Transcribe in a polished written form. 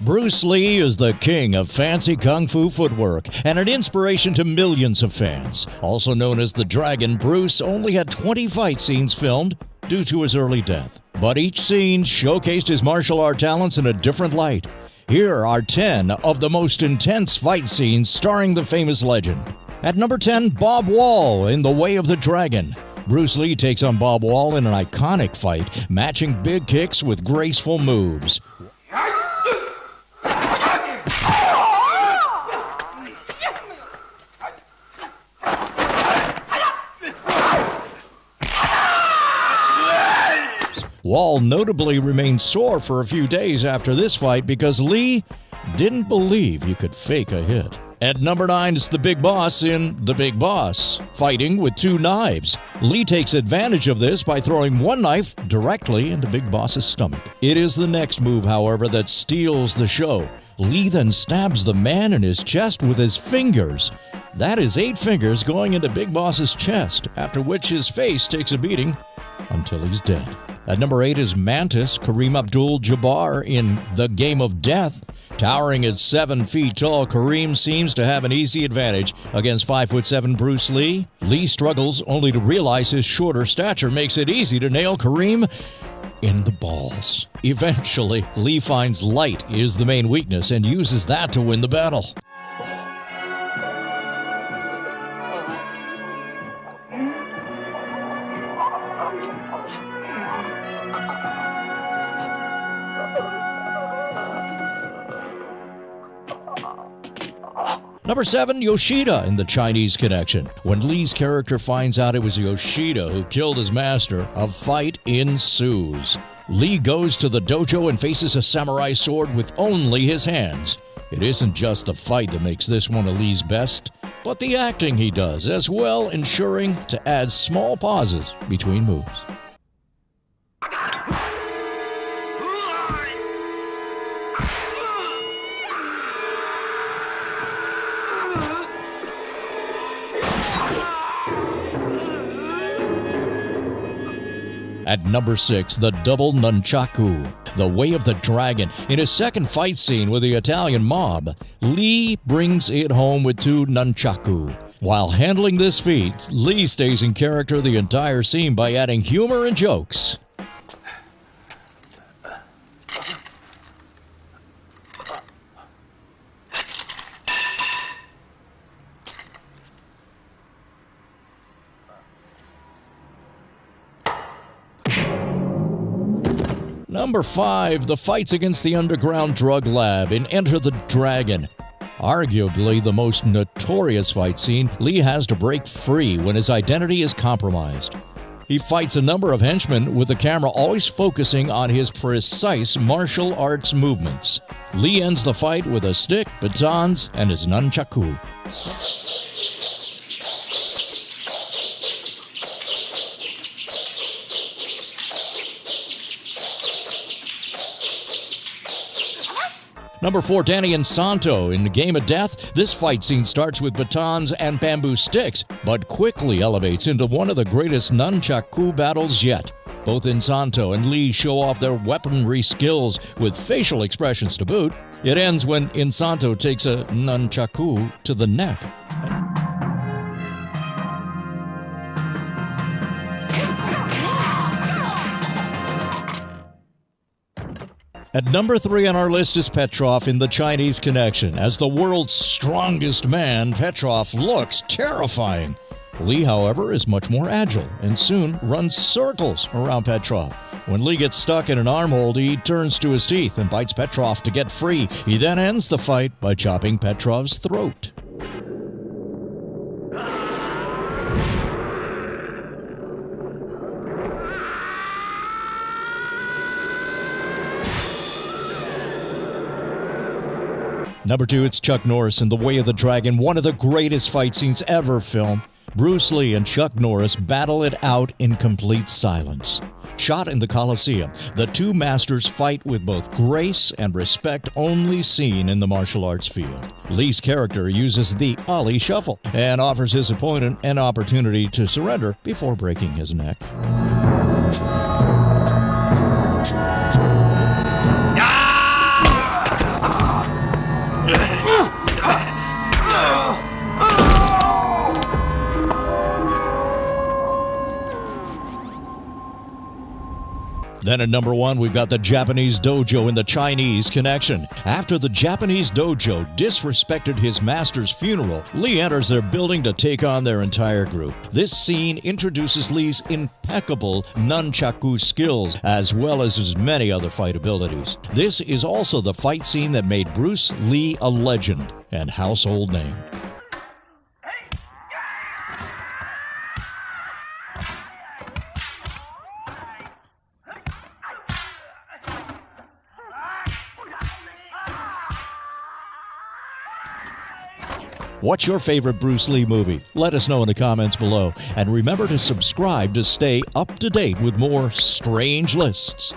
Bruce Lee is the king of fancy kung fu footwork and an inspiration to millions of fans. Also known as the Dragon, Bruce only had 20 fight scenes filmed due to his early death. But each scene showcased his martial art talents in a different light. Here are 10 of the most intense fight scenes starring the famous legend. At number 10, Bob Wall in The Way of the Dragon. Bruce Lee takes on Bob Wall in an iconic fight, matching big kicks with graceful moves. Wall notably remained sore for a few days after this fight because Lee didn't believe you could fake a hit. At number 9 is the Big Boss in The Big Boss, fighting with 2 knives. Lee takes advantage of this by throwing one knife directly into Big Boss's stomach. It is the next move, however, that steals the show. Lee then stabs the man in his chest with his fingers. That is 8 fingers going into Big Boss's chest, after which his face takes a beating until he's dead. At number 8 is Mantis, Kareem Abdul-Jabbar in The Game of Death. Towering at 7 feet tall, Kareem seems to have an easy advantage against 5'7" Bruce Lee. Lee struggles only to realize his shorter stature makes it easy to nail Kareem in the balls. Eventually, Lee finds light is the main weakness and uses that to win the battle. Number 7, Yoshida in The Chinese Connection. When Lee's character finds out it was Yoshida who killed his master, a fight ensues. Lee goes to the dojo and faces a samurai sword with only his hands. It isn't just the fight that makes this one of Lee's best, but the acting he does as well, ensuring to add small pauses between moves. At number 6, the double nunchaku, The Way of the Dragon. In his second fight scene with the Italian mob, Lee brings it home with 2 nunchaku. While handling this feat, Lee stays in character the entire scene by adding humor and jokes. Number 5, the fights against the underground drug lab in Enter the Dragon. Arguably the most notorious fight scene, Lee has to break free when his identity is compromised. He fights a number of henchmen with the camera always focusing on his precise martial arts movements. Lee ends the fight with a stick, batons, and his nunchaku. Number 4, Danny and Santo in The Game of Death. This fight scene starts with batons and bamboo sticks, but quickly elevates into one of the greatest nunchaku battles yet. Both Insanto and Lee show off their weaponry skills with facial expressions to boot. It ends when Insanto takes a nunchaku to the neck. At number 3 on our list is Petrov in The Chinese Connection. As the world's strongest man, Petrov looks terrifying. Lee, however, is much more agile and soon runs circles around Petrov. When Lee gets stuck in an armhold, he turns to his teeth and bites Petrov to get free. He then ends the fight by chopping Petrov's throat. Number 2, it's Chuck Norris in The Way of the Dragon, one of the greatest fight scenes ever filmed. Bruce Lee and Chuck Norris battle it out in complete silence. Shot in the Coliseum, the 2 masters fight with both grace and respect only seen in the martial arts field. Lee's character uses the Ali Shuffle and offers his opponent an opportunity to surrender before breaking his neck. Then at number 1, we've got the Japanese dojo and the Chinese connection. After the Japanese dojo disrespected his master's funeral, Lee enters their building to take on their entire group. This scene introduces Lee's impeccable nunchaku skills, as well as his many other fight abilities. This is also the fight scene that made Bruce Lee a legend and household name. What's your favorite Bruce Lee movie? Let us know in the comments below. And remember to subscribe to stay up to date with more strange lists.